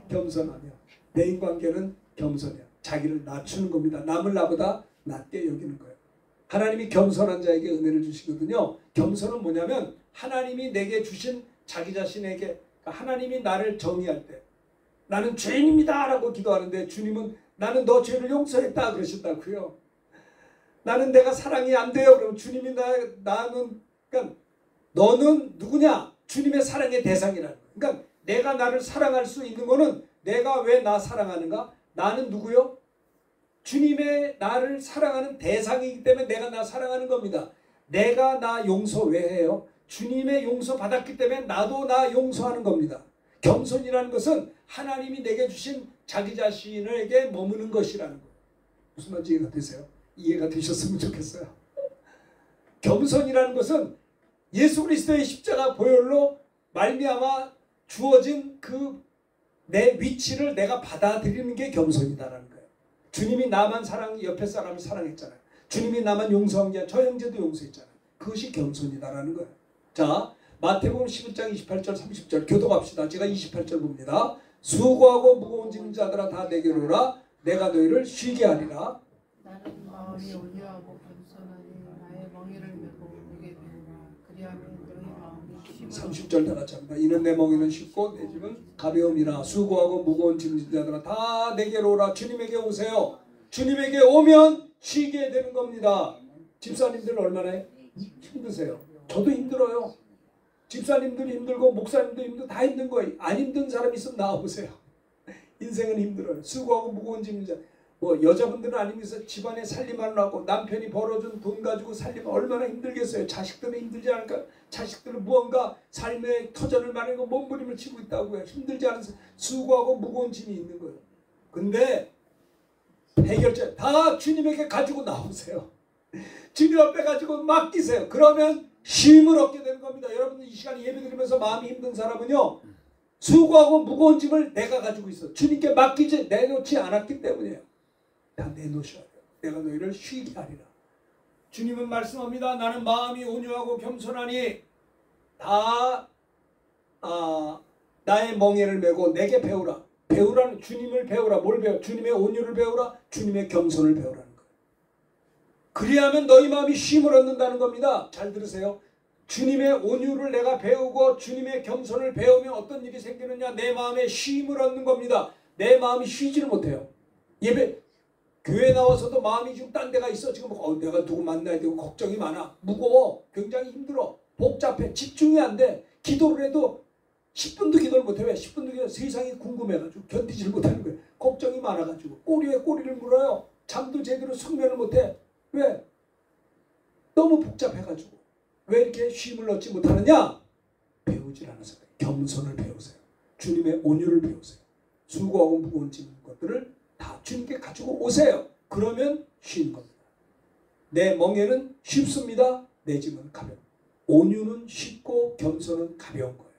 겸손하며 대인관계는 겸손해요. 자기를 낮추는 겁니다. 남을 나보다 낮게 여기는 거예요. 하나님이 겸손한 자에게 은혜를 주시거든요. 겸손은 뭐냐면 하나님이 내게 주신 자기 자신에게, 하나님이 나를 정의할 때 나는 죄인입니다 라고 기도하는데 주님은 나는 너 죄를 용서했다 그러신다고요. 나는 내가 사랑이 안 돼요. 그럼 주님이 나는, 그러니까 너는 누구냐? 주님의 사랑의 대상이라는 거예요. 그러니까 내가 나를 사랑할 수 있는 거는 내가 왜 나 사랑하는가? 나는 누구요? 주님의 나를 사랑하는 대상이기 때문에 내가 나 사랑하는 겁니다. 내가 나 용서 왜 해요? 주님의 용서 받았기 때문에 나도 나 용서하는 겁니다. 겸손이라는 것은 하나님이 내게 주신 자기 자신에게 머무는 것이라는 거예요. 무슨 말인지 이해가 되세요? 이해가 되셨으면 좋겠어요. 겸손이라는 것은 예수 그리스도의 십자가 보혈로 말미암아 주어진 그 내 위치를 내가 받아들이는 게 겸손이다라는 거예요. 주님이 나만 옆에 사람을 사랑했잖아요. 주님이 나만 용서한 게 아니라 저 형제도 용서했잖아요. 그것이 겸손이다라는 거예요. 자, 마태복음 11장 28절 30절 교독합시다. 제가 28절 봅니다. 수고하고 무거운 짐 자들아 다 내게로 오라. 내가 너희를 쉬게 하리라. 나는 마음이 온유하고 겸손하니 나의 멍에를 메고 내게 배우라. 그리하면 너희 마음이 쉬고 30절 다 같이 합니다. 이는 내 멍에는 쉽고 내 짐은 가벼움이라. 수고하고 무거운 짐 자들아 다 내게로 오라. 주님에게 오세요. 주님에게 오면 쉬게 되는 겁니다. 집사님들 얼마나 힘드세요? 저도 힘들어요. 집사님들이 힘들고 목사님도 힘들고 다 힘든 거예요. 안 힘든 사람 있으면 나와보세요. 인생은 힘들어요. 수고하고 무거운 짐 자. 뭐 여자분들은 아니면서 집안에 살림하려고 남편이 벌어준 돈 가지고 살림하면 얼마나 힘들겠어요. 자식들은 힘들지 않을까? 자식들은 무언가 삶의 터전을 마련하고 몸부림을 치고 있다고요. 힘들지 않은 수고하고 무거운 짐이 있는 거예요. 근데 해결책 다 주님에게 가지고 나오세요. 주님 앞에 가지고 맡기세요. 그러면 쉼을 얻게 되는 겁니다. 여러분들 이 시간에 예배드리면서 마음이 힘든 사람은요. 수고하고 무거운 짐을 내가 가지고 있어. 주님께 맡기지 내놓지 않았기 때문이에요. 다 내놓으셔야 돼요. 내가 너희를 쉬게 하리라. 주님은 말씀합니다. 나는 마음이 온유하고 겸손하니 다 나의 멍에를 메고 내게 배우라. 배우라는 주님을 배우라. 뭘 배워? 주님의 온유를 배우라. 주님의 겸손을 배우라는 거예요. 그리하면 너희 마음이 쉼을 얻는다는 겁니다. 잘 들으세요. 주님의 온유를 내가 배우고 주님의 겸손을 배우면 어떤 일이 생기느냐? 내 마음에 쉼을 얻는 겁니다. 내 마음이 쉬지를 못해요. 교회 나와서도 마음이 지금 딴 데가 있어. 지금 내가 누구 만나야 되고 걱정이 많아. 무거워. 굉장히 힘들어. 복잡해. 집중이 안 돼. 기도를 해도 10분도 기도를 못해. 왜? 10분도 기도 세상이 궁금해가지고 견디지를 못하는 거예요. 걱정이 많아가지고 꼬리에 꼬리를 물어요. 잠도 제대로 숙면을 못해. 왜? 너무 복잡해가지고. 왜 이렇게 쉼을 얻지 못하느냐? 배우질 않아서 그래요. 겸손을 배우세요. 주님의 온유를 배우세요. 수고하고 무거운 짐 것들을 다 주님께 가지고 오세요. 그러면 쉬는 겁니다. 내 멍에는 쉽습니다. 내 짐은 가벼워. 온유는 쉽고 겸손은 가벼운 거예요.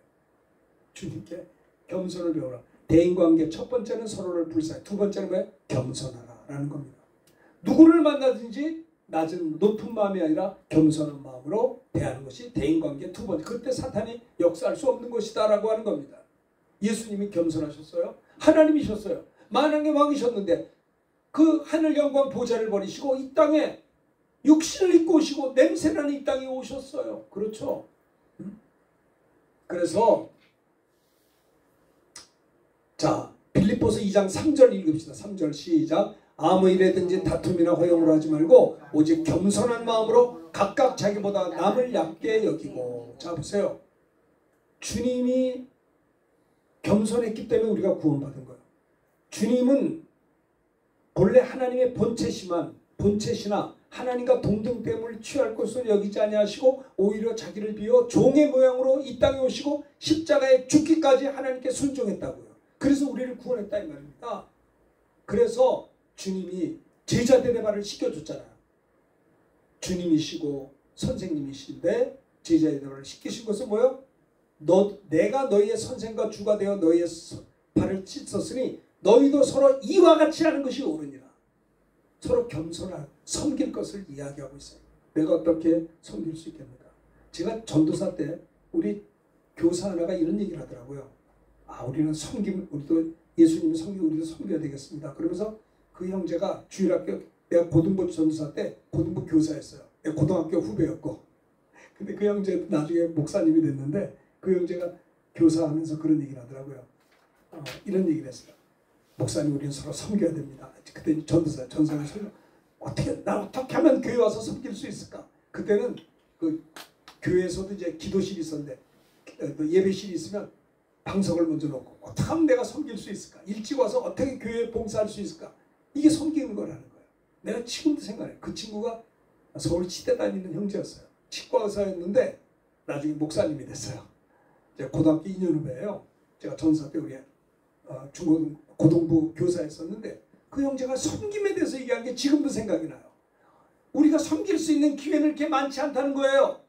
주님께 겸손을 배우라. 대인관계 첫 번째는 서로를 불쌍히, 두 번째는 뭐예요? 겸손하라 라는 겁니다. 누구를 만나든지 낮은 높은 마음이 아니라 겸손한 마음으로 대하는 것이 대인관계 두 번째. 그때 사탄이 역사할 수 없는 것이다 라고 하는 겁니다. 예수님이 겸손하셨어요. 하나님이셨어요. 만왕의 왕이셨는데 그 하늘 영광 보좌를 버리시고 이 땅에 육신을 입고 오시고 냄새나는 이 땅에 오셨어요. 그렇죠? 그래서 자 빌립보서 2장 3절 읽읍시다. 3절 시작. 아무 일에든지 다툼이나 허용으로 하지 말고 오직 겸손한 마음으로 각각 자기보다 남을 얕게 여기고. 자 보세요. 주님이 겸손했기 때문에 우리가 구원받은 거예요. 주님은 본래 하나님의 본체시나 하나님과 동등됨을 취할 것을 여기지 아니하시고 오히려 자기를 비워 종의 모양으로 이 땅에 오시고 십자가에 죽기까지 하나님께 순종했다고요. 그래서 우리를 구원했다 이 말입니다. 그래서 주님이 제자들의 발을 씻겨줬잖아요. 주님이시고 선생님이신데 제자들의 발을 씻기신 것은 뭐예요? 내가 너희의 선생과 주가 되어 너희의 발을 씻었으니 너희도 서로 이와 같이 하는 것이 옳으니라. 서로 겸손한 섬길 것을 이야기하고 있어요. 내가 어떻게 섬길 수 있겠는가? 제가 전도사 때 우리 교사 하나가 이런 얘기를 하더라고요. 우리는 섬김, 우리도 예수님을 섬기고 우리도 섬겨야 되겠습니다. 그러면서 그 형제가 주일학교, 내가 고등부 전도사 때 고등부 교사였어요. 내가 고등학교 후배였고. 근데 그 형제 나중에 목사님이 됐는데 그 형제가 교사하면서 그런 얘기를 하더라고요. 이런 얘기를 했어요. 목사님, 우리는 서로 섬겨야 됩니다. 그때 전도사를 어떻게 하면 교회 와서 섬길 수 있을까? 그때는 그 교회에서도 이제 기도실이 있었는데 예배실이 있으면 방석을 먼저 놓고 어떻게 하면 내가 섬길 수 있을까? 일찍 와서 어떻게 교회에 봉사할 수 있을까? 이게 섬기는 거라는 거예요. 내가 지금도 생각해요. 그 친구가 서울 치대 다니는 형제였어요. 치과 의사였는데 나중에 목사님이 됐어요. 제가 고등학교 2년 후배예요. 제가 전사 때 우리 고등부 교사였었는데 그 형제가 섬김에 대해서 얘기한 게 지금도 생각이 나요. 우리가 섬길 수 있는 기회는 이렇게 많지 않다는 거예요.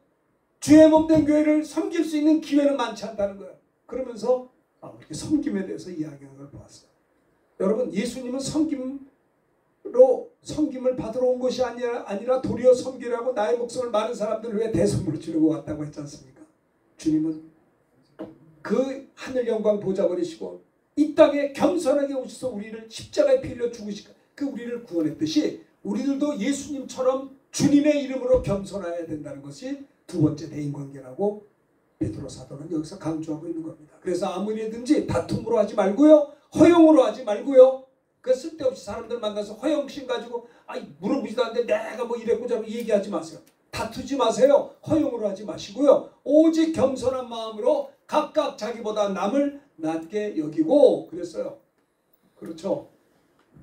주의 몸된 교회를 섬길 수 있는 기회는 많지 않다는 거예요. 그러면서 이렇게 섬김에 대해서 이야기하는 걸 보았어요. 여러분, 예수님은 섬김을 받으러 온 것이 아니라 도리어 섬기라고 나의 목숨을 많은 사람들을 위해 대속물로 주려고 왔다고 했지 않습니까? 주님은 그 하늘 영광 보좌 버리시고 이 땅에 겸손하게 오셔서 우리를 십자가에 피 흘려 죽으시고 그 우리를 구원했듯이 우리들도 예수님처럼 주님의 이름으로 겸손해야 된다는 것이 두 번째 대인관계라고 베드로 사도는 여기서 강조하고 있는 겁니다. 그래서 아무리든지 다툼으로 하지 말고요, 허용으로 하지 말고요. 그 쓸데없이 사람들 만나서 허영심 가지고 물어보지도 않는데 내가 뭐 이랬고 저랬고 얘기하지 마세요. 다투지 마세요. 허용으로 하지 마시고요. 오직 겸손한 마음으로 각각 자기보다 남을 낮게 여기고 그랬어요. 그렇죠.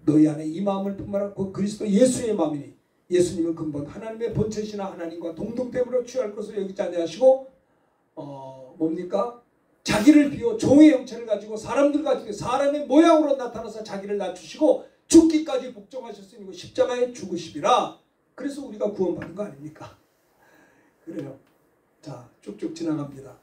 너희 안에 이 마음을 품으라고 그리스도 예수의 마음이니 예수님은 근본 하나님의 본체시나 하나님과 동등됨으로 취할 것을 여기지 아니하시고 뭡니까? 자기를 비워 종의 형체를 가지고 사람들 가지고 사람의 모양으로 나타나서 자기를 낮추시고 죽기까지 복종하셨으니 십자가에 죽으시리라. 그래서 우리가 구원받은 거 아닙니까? 그래요. 자, 쭉쭉 지나갑니다.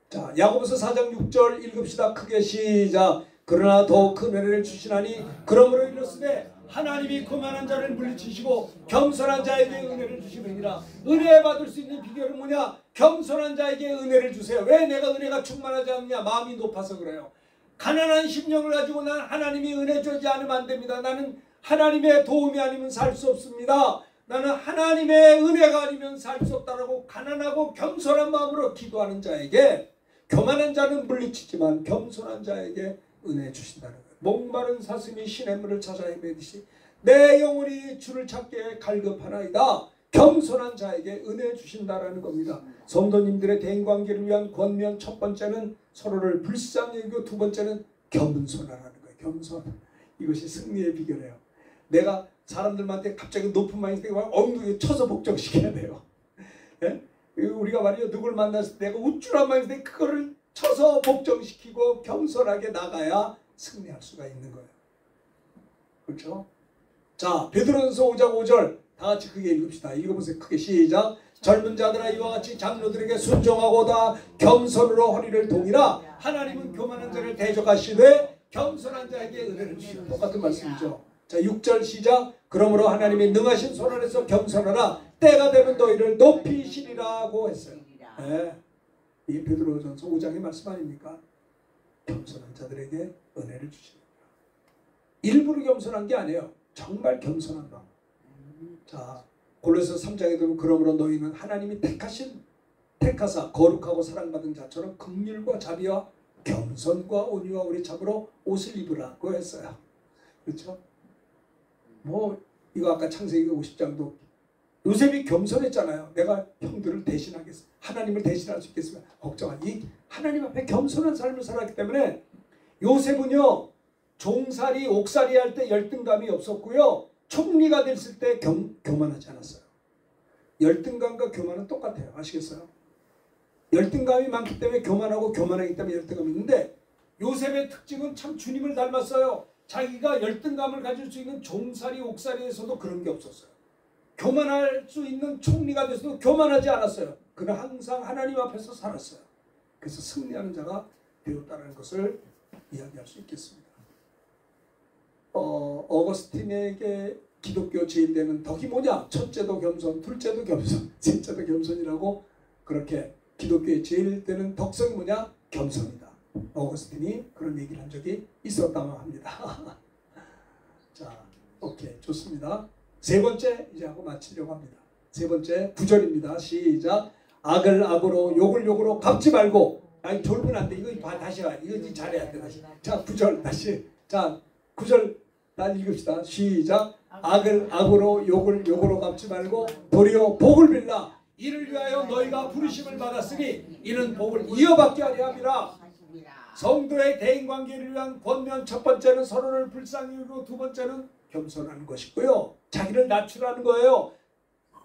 자, 야고보서 4장 6절 읽읍시다. 크게 시작. 그러나 더욱 큰 은혜를 주시나니 그러므로 이르시되 하나님이 거만한 자를 물리치시고 겸손한 자에게 은혜를 주시느니라. 은혜 받을 수 있는 비결은 뭐냐? 겸손한 자에게 은혜를 주세요. 왜 내가 은혜가 충만하지 않느냐? 마음이 높아서 그래요. 가난한 심령을 가지고 난 하나님이 은혜 주지 않으면 안 됩니다. 나는 하나님의 도움이 아니면 살 수 없습니다. 나는 하나님의 은혜가 아니면 살 수 없다라고 가난하고 겸손한 마음으로 기도하는 자에게, 교만한 자는 물리치지만 겸손한 자에게 은혜 주신다는 거예요. 목마른 사슴이 시냇물을 찾아 헤매듯이 내 영혼이 주를 찾기에 갈급하나이다. 겸손한 자에게 은혜 주신다라는 겁니다. 성도님들의 대인관계를 위한 권면 첫 번째는 서로를 불쌍히 여기고 두 번째는 겸손하라는 거예요. 겸손. 이것이 승리의 비결이에요. 내가 사람들한테 갑자기 높은 마인드 생기면 엉덩이에 쳐서 복종시켜야 돼요. 예? 우리가 말이요, 누굴 만났을 때 내가 우쭐한 마인드인데 그거를 쳐서 복종시키고 겸손하게 나가야 승리할 수가 있는 거예요. 그렇죠? 자, 베드로전서 5장 5절 다 같이 크게 읽읍시다. 읽어보세요. 크게 시작. 젊은 자들아 이와 같이 장로들에게 순종하고다 겸손으로 허리를 동이라. 하나님은 교만한 자를 대적하시되 겸손한 자에게 은혜를 주시는 똑같은 말씀이죠. 자, 6절 시작. 그러므로 하나님이 능하신 손 안에서 겸손하라. 때가 되면 너희를 높이시리라고 했어요. 네. 이 베드로전서 5장의 말씀 아닙니까? 겸손한 자들에게 은혜를 주시는 거예요. 일부러 겸손한 게 아니에요. 정말 겸손한 마음. 자, 골로새 3장에 보면 그러므로 너희는 하나님이 택하사 거룩하고 사랑받은 자처럼 긍휼과 자비와 겸손과 온유와 우리 참으로 옷을 입으라고 했어요. 그렇죠? 뭐 이거 아까 창세기 50장도 요셉이 겸손했잖아요. 내가 형들을 대신하겠어. 하나님을 대신할 수 있겠으면 걱정하니 하나님 앞에 겸손한 삶을 살았기 때문에 요셉은요, 종살이 옥살이 할 때 열등감이 없었고요, 총리가 됐을 때 교만하지 않았어요. 열등감과 교만은 똑같아요. 아시겠어요? 열등감이 많기 때문에 교만하고 교만하기 때문에 열등감이 있는데 요셉의 특징은 참 주님을 닮았어요. 자기가 열등감을 가질 수 있는 종살이 옥살이에서도 그런 게 없었어요. 교만할 수 있는 총리가 돼서도 교만하지 않았어요. 그는 항상 하나님 앞에서 살았어요. 그래서 승리하는 자가 되었다는 것을 이야기할 수 있겠습니다. 어거스틴에게 기독교 제일되는 덕이 뭐냐? 첫째도 겸손, 둘째도 겸손, 셋째도 겸손이라고 그렇게 기독교의 제일 되는 덕성이 뭐냐? 겸손이다. 어거스틴이 그런 얘기를 한 적이 있었다고 합니다. 자, 오케이, 좋습니다. 세 번째 이제 하고 마치려고 합니다. 세 번째 9절입니다. 시작. 악을 악으로 욕을 욕으로 갚지 말고. 아니 졸면 안 돼. 이거 다시 와. 이거 잘해야 돼. 다시. 자, 9절 다시. 자, 9절 다 읽읍시다. 시작. 악을 악으로 욕을 욕으로 갚지 말고 도리어 복을 빌라. 이를 위하여 너희가 부르심을 받았으니 이는 복을 이어받게 하려 함이라. 성도의 대인관계를 위한 권면 첫 번째는 서로를 불쌍히 여기고 두 번째는 겸손하는 것이고요. 자기를 낮추라는 거예요.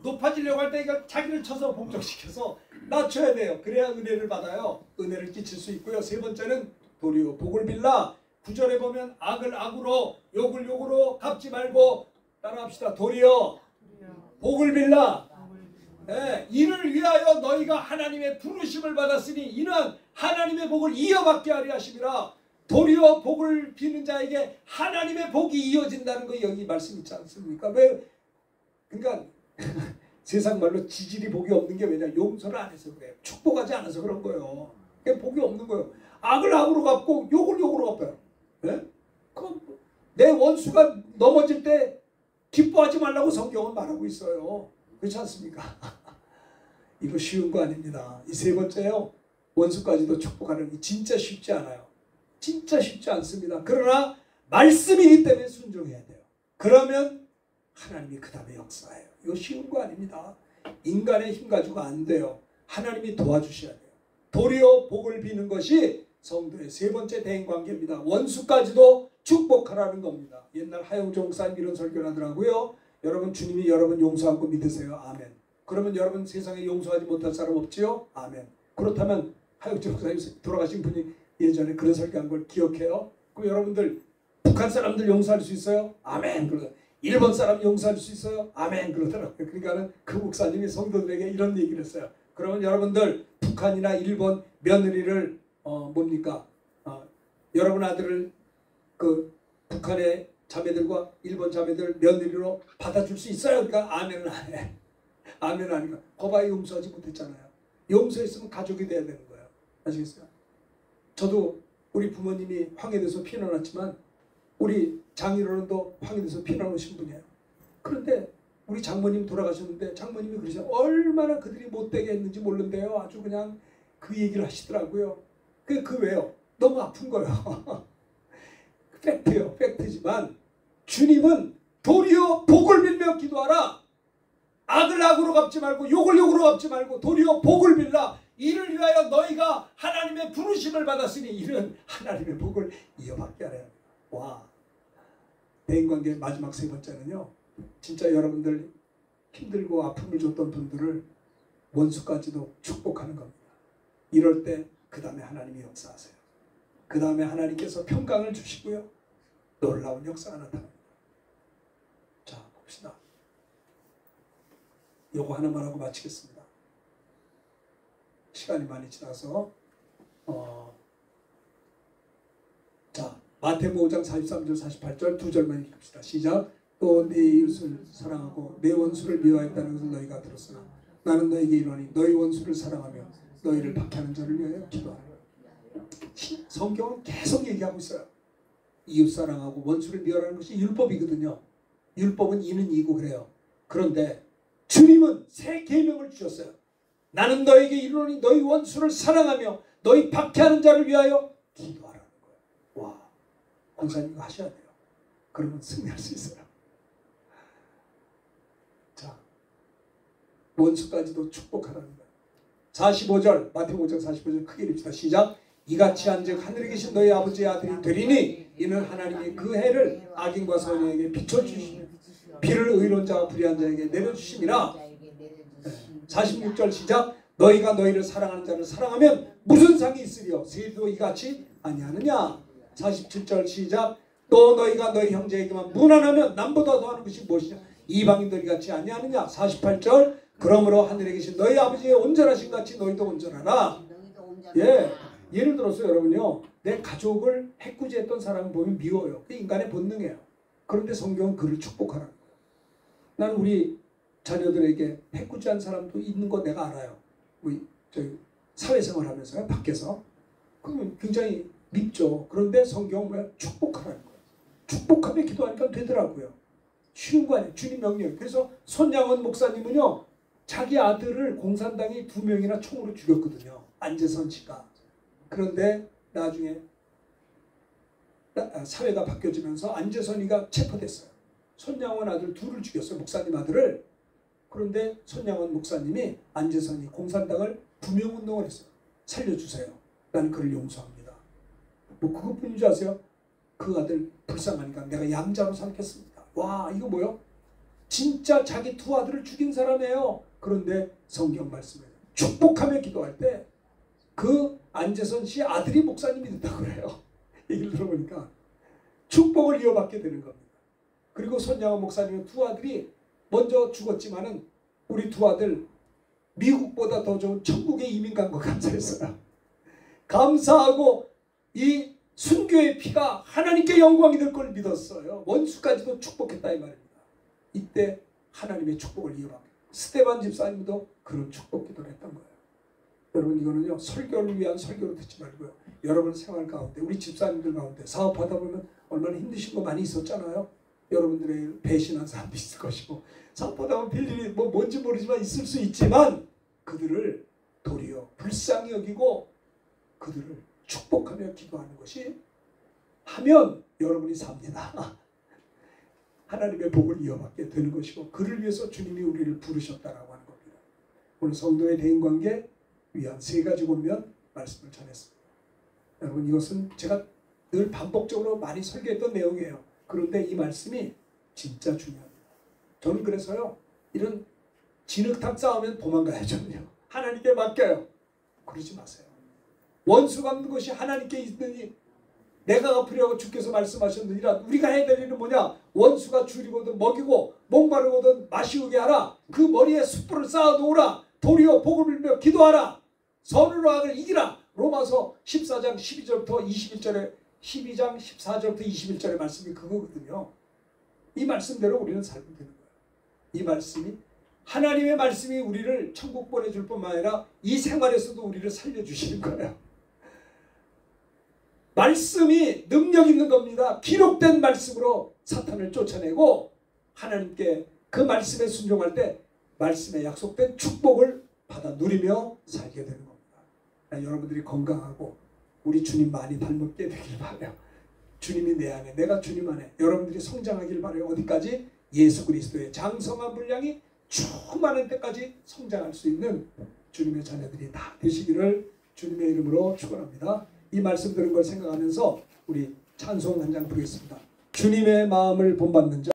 높아지려고 할 때 이거 자기를 쳐서 봉적시켜서 낮춰야 돼요. 그래야 은혜를 받아요. 은혜를 끼칠 수 있고요. 세 번째는 도리어 복을 빌라. 9절에 보면 악을 악으로 욕을 욕으로 갚지 말고 따라합시다. 도리어 복을 빌라. 네, 이를 위하여 너희가 하나님의 부르심을 받았으니 이는 하나님의 복을 이어받게 하려 하심이라. 도리어 복을 비는 자에게 하나님의 복이 이어진다는 거 여기 말씀 있지 않습니까? 왜? 그러니까 세상 말로 지질이 복이 없는 게 왜냐? 용서를 안 해서 그래요. 축복하지 않아서 그런 거예요. 그러니까 복이 없는 거예요. 악을 악으로 갚고 욕을 욕으로 갚아요. 네? 내 원수가 넘어질 때 기뻐하지 말라고 성경은 말하고 있어요. 그렇지 않습니까? 이거 쉬운 거 아닙니다. 이 세 번째요. 원수까지도 축복하는 게 진짜 쉽지 않아요. 진짜 쉽지 않습니다. 그러나 말씀이기 때문에 순종해야 돼요. 그러면 하나님이 그 다음에 역사해요. 이거 쉬운 거 아닙니다. 인간의 힘 가지고 안 돼요. 하나님이 도와주셔야 돼요. 도리어 복을 비는 것이 성도의 세 번째 대인관계입니다. 원수까지도 축복하라는 겁니다. 옛날 하영종 목사님 이런 설교를 하더라고요. 여러분 주님이 여러분 용서한 거 믿으세요. 아멘. 그러면 여러분 세상에 용서하지 못할 사람 없지요? 아멘. 그렇다면 하영종 목사님 돌아가신 분이 예전에 그런 설교한 걸 기억해요. 그럼 여러분들 북한 사람들 용서할 수 있어요? 아멘. 그러다 일본 사람 용서할 수 있어요? 아멘. 그러더라고요. 그러니까는 그 목사님이 성도들에게 이런 얘기를 했어요. 그러면 여러분들 북한이나 일본 며느리를 뭡니까? 여러분 아들을 그 북한의 자매들과 일본 자매들 며느리로 받아줄 수 있어요? 그러니까 아멘은 안 해. 아멘은 아니까. 거봐야 용서하지 못했잖아요. 용서했으면 가족이 돼야 되는 거예요. 아시겠어요? 저도 우리 부모님이 황해도에서 피난왔지만 우리 장인어른도 황해도에서 피난오신 분이에요. 그런데 우리 장모님 돌아가셨는데 장모님이 그러셔요. 얼마나 그들이 못되게 했는지 모르는데요. 아주 그냥 그 얘기를 하시더라고요. 그 왜요? 너무 아픈 거예요. 팩트예요. 팩트지만 주님은 도리어 복을 빌며 기도하라. 악을 악으로 갚지 말고 욕을 욕으로 갚지 말고 도리어 복을 빌라. 이를 위하여 너희가 하나님의 부르심을 받았으니 이는 하나님의 복을 이어받게 하라. 와, 대인관계 마지막 세 번째는요. 진짜 여러분들 힘들고 아픔을 줬던 분들을 원수까지도 축복하는 겁니다. 이럴 때 그 다음에 하나님이 역사하세요. 그 다음에 하나님께서 평강을 주시고요. 놀라운 역사가 나타납니다. 자, 봅시다. 요거 하나만 하고 마치겠습니다. 시간이 많이 지나서 자, 마태복음 5장 43절 48절 두 절만 읽읍시다. 시작. 또 네 이웃을 사랑하고 내 원수를 미워했다는 것을 너희가 들었으나 나는 너희에게 이르노니 너희 원수를 사랑하며 너희를 박해하는 자를 위하여 기도하라. 성경은 계속 얘기하고 있어요. 이웃 사랑하고 원수를 미워하는 것이 율법이거든요. 율법은 이는 이고 그래요. 그런데 주님은 새 계명을 주셨어요. 나는 너에게 이르노니 너희 원수를 사랑하며 너희 박해하는 자를 위하여 기도하라는 거예요. 와, 권사님 이거 하셔야 돼요. 그러면 승리할 수 있어요. 자, 원수까지도 축복하라는 거예요. 45절 마태복음 5장 45절 크게 읽읍시다. 시작. 이같이 한즉 하늘에 계신 너희 아버지의 아들이 되리니 이는 하나님이 그 해를 악인과 선인에게 비춰주시며 비를 의로운 자와 불의한 자에게 내려주심이라. 46절 시작. 너희가 너희를 사랑하는 자를 사랑하면 무슨 상이 있으리요? 세리도 이같이 아니하느냐. 47절 시작. 또 너희가 너희 형제에게만 무난하면 남보다 더하는 것이 무엇이냐? 이방인들이 같이 아니하느냐. 48절. 그러므로 하늘에 계신 너희 아버지의 온전하신 같이 너희도 온전하라. 예, 예를 들어서 여러분요, 내 가족을 해코지했던 사람을 보면 미워요. 그 인간의 본능이에요. 그런데 성경은 그를 축복하라는 거예요. 나는 우리 자녀들에게 해코지한 사람도 있는 거 내가 알아요. 우리 저희 사회생활하면서요, 밖에서. 그러면 굉장히 밉죠. 그런데 성경은 뭐야? 축복하라는 거예요. 축복하며 기도하니까 되더라고요. 쉬운 거 아니에요. 주님 명령. 그래서 손양원 목사님은요, 자기 아들을 공산당이 2명이나 총으로 죽였거든요. 안재선 씨가. 그런데 나중에 사회가 바뀌어지면서 안재선이가 체포됐어요. 손양원 아들 2를 죽였어요. 목사님 아들을. 그런데 손양원 목사님이 안재선이 공산당을 부명운동을 했어요. 살려주세요. 나는 그를 용서합니다. 뭐 그것뿐인 줄 아세요? 그 아들 불쌍하니까 내가 양자로 삼겠습니다. 와, 이거 뭐요? 진짜 자기 2 아들을 죽인 사람이에요. 그런데 성경 말씀에 축복하며 기도할 때 그 안재선 씨 아들이 목사님이 됐다고 그래요. 얘기를 들어보니까 축복을 이어받게 되는 겁니다. 그리고 손양원 목사님의 2 아들이 먼저 죽었지만은 우리 2 아들 미국보다 더 좋은 천국에 이민 간 거 감사했어요. 감사하고 이 순교의 피가 하나님께 영광이 될 걸 믿었어요. 원수까지도 축복했다 이 말입니다. 이때 하나님의 축복을 이어받게. 스테반 집사님도 그런 축복 기도를 했던 거예요. 여러분, 이거는요, 설교를 위한 설교로 듣지 말고요, 여러분 생활 가운데, 우리 집사님들 가운데 사업하다 보면 얼마나 힘드신 거 많이 있었잖아요. 여러분들의 배신한 사람도 있을 것이고, 사업하다 보면 별일이 뭔지 모르지만 있을 수 있지만 그들을 도리어 불쌍히 여기고 그들을 축복하며 기도하는 것이 하면 여러분이 삽니다. 하나님의 복을 이어받게 되는 것이고, 그를 위해서 주님이 우리를 부르셨다라고 하는 겁니다. 오늘 성도의 대인관계 위한 3가지 권면 말씀을 전했습니다. 여러분, 이것은 제가 늘 반복적으로 많이 설교했던 내용이에요. 그런데 이 말씀이 진짜 중요합니다. 저는 그래서요, 이런 진흙탕 싸우면 도망가야죠. 하나님께 맡겨요. 그러지 마세요. 원수 갚는 것이 하나님께 있느니 내가 갚으려고 주께서 말씀하셨느니라. 우리가 해야 될 일은 뭐냐? 원수가 줄이거든 먹이고 목마르거든 마시우게 하라. 그 머리에 숯불을 쌓아놓으라. 도리어 복을 빌며 기도하라. 선으로 악을 이기라. 로마서 14장 12절부터 21절에 12장 14절부터 21절의 말씀이 그거거든요. 이 말씀대로 우리는 살면 되는 거예요. 이 말씀이, 하나님의 말씀이 우리를 천국 보내줄 뿐만 아니라 이 생활에서도 우리를 살려주시는 거예요. 말씀이 능력 있는 겁니다. 기록된 말씀으로 사탄을 쫓아내고 하나님께 그 말씀에 순종할 때 말씀에 약속된 축복을 받아 누리며 살게 되는 겁니다. 여러분들이 건강하고 우리 주님 많이 닮게 되길 바라요. 주님이 내 안에, 내가 주님 안에, 여러분들이 성장하길 바라요. 어디까지? 예수 그리스도의 장성한 분량이 충만한 때까지 성장할 수 있는 주님의 자녀들이 다 되시기를 주님의 이름으로 축원합니다. 이 말씀 들은 걸 생각하면서 우리 찬송 한 장 부르겠습니다. 주님의 마음을 본받는 자.